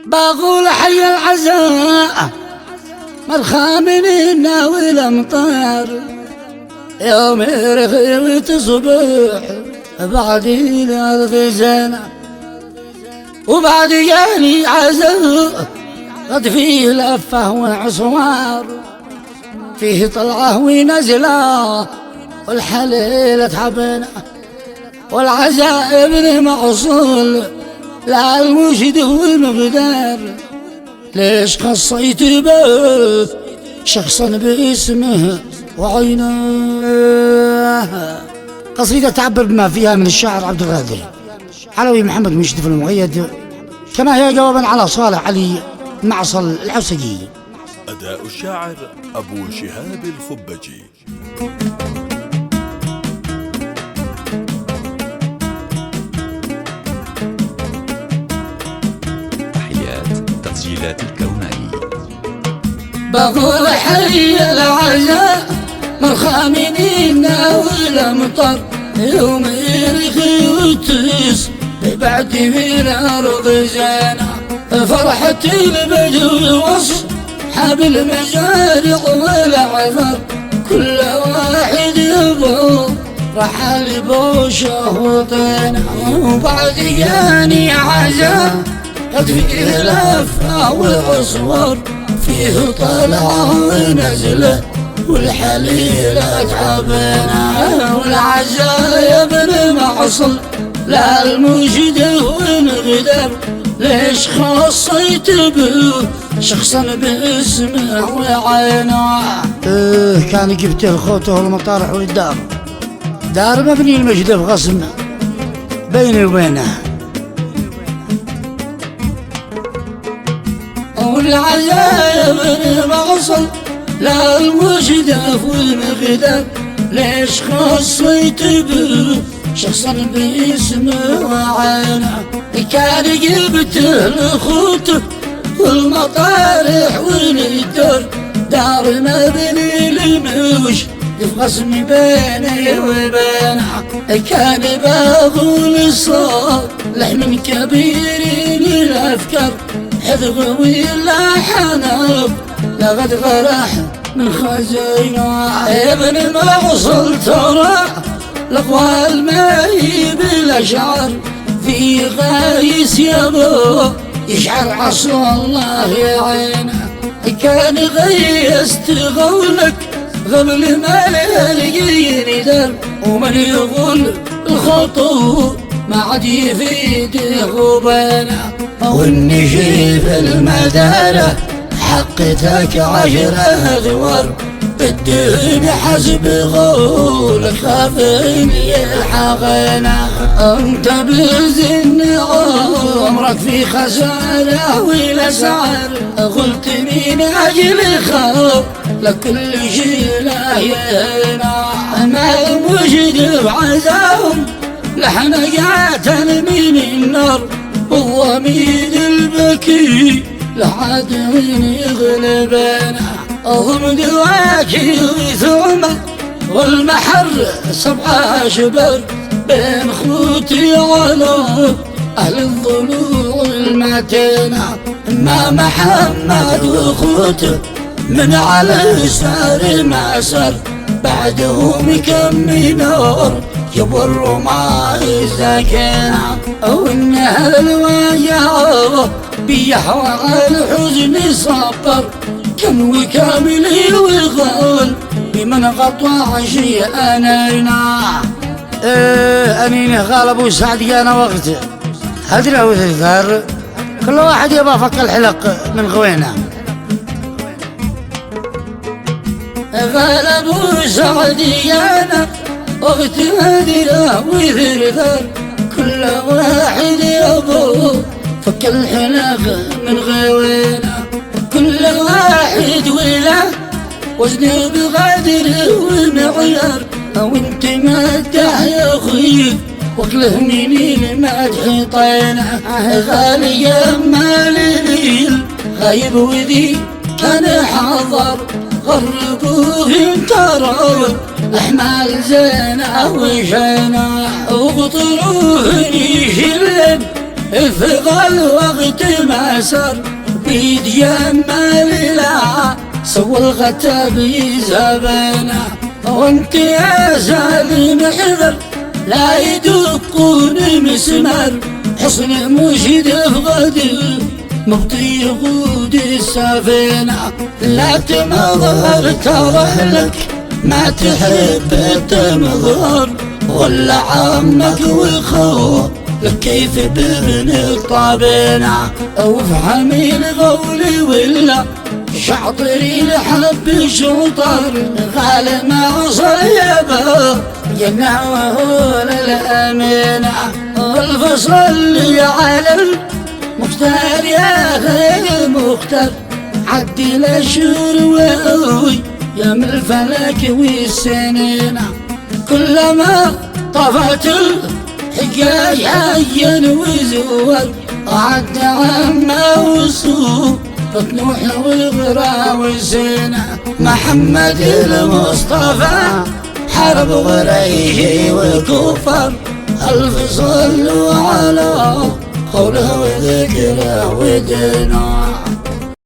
بقول حي العزاء مرخى من النا والامطار، يوم رخي وتصبح بعد الارض زينة، وبعد جاني عزاء قد فيه لفه وعصوار، فيه طلعه ونزله والحليلة تعبنا، والعزاء ابن معصول لا المجد والمقدار. ليش خصيت به شخصا باسمه وعيناه؟ قصيدة تعبر بما فيها من الشاعر عبد القادر علوي محمد مشرف المؤيد، كما هي جوابا على صالح علي معصل العسقي. أداء الشاعر أبو شهاب الخبجي. تسجيلات الكوناني. بقول حي العزاء مرخى من النا والامطار، يوم يرخي وتس بعد من الارض زينة، فرحة البدو وصف حاب المزارع والعذر، كل واحد يبغى رحل بوشه وطينه، وبعد جاني عزاء قد فيه لفه وعصور، فيه طلعه ونزله والحليلة تعبنا، والعزاء يا ابن معصل لا المجد والمقدر. ليش خصيت به شخصا باسمه وعينه؟ كان جبت الخوته والمطارح والدار، دار مبني المجد بغصن بيني وبينه، والعزاء ابن معصل لا المجد والمقدر. ليش خصيت به شخصا باسمه وعينه؟ كان جبته لخوته والمطارح والدار، دار مبني الموش يفقسم بيني وبينها، كان بقول صار لحن كبير للافكار، حذق ولا حنف لقد غرح من خزينه، ابن معصل ترى الاقوال ما هي بالاشعار، في غايس يابو يشعر عصر الله يا عينه، كان غيست غولك قبل ما لقيني در، ومن يقول الخطوب ما عاد يفيده وبينه، والنجيب المدارة حقتك 10 ذوار، الدين حسب غولك خافني يلحقنا، انت بزن عمرك في خسارة ولا سعر، قلت من اجل خاف لكل شي لا يهنا، ما المجد بعزاهم لحنقات من النار، هو مين البكي لحد من يغلبنا، هم دواكي ثم والمحر 7 شبر، بين خوتي على أهل الضلوع المتينة، ما محمد وخوته من على يسار ما سر، بعدهم كم نار يبر ما الزكينة، وإنها الواجعة بيحوى الحزن صبر، كم وكامل وغال بمن قطع شيئنا. أنيني غالب وسعد أنا وقته هدرة وثار، كل واحد يبغى فك الحلق من غوينه، غالب وسعد أنا وقت هدرة وثار، كل واحد يبغى فك الحلق من غوينه، كل واحد وله وزن بغدر ومعيار، وانت مدح يا اخوي وكله من المدح طينه، غالي يما الليل غايب وذي كان حاضر، غرقوه انترى احمال زينه وشينه، وقطروه يشلب افغى الوقت ما سر بيد يمال لا سوى الغتاب يزابنا وانت يا سالم احذر لا يدقون مسمر حصن مجد فغد مبطي يغود السفينة لا تمغر ترى لك ما تحب تمغر ولا عمك وخوه لك كيف بابن الطابنة وافهمي القول ولا شاطري لحب شطر غال ما صيبه ينعوه للأمينة والفصل على المختار يا غير مختار عدي الأشهر وقوي يا من الفلك والسنين كلما طفت الحجاج عين وزور عد عما وصول تطمح والغرا والزينة محمد المصطفى حرب غريه والكفر الف صلوا على قوله وذكره ودينه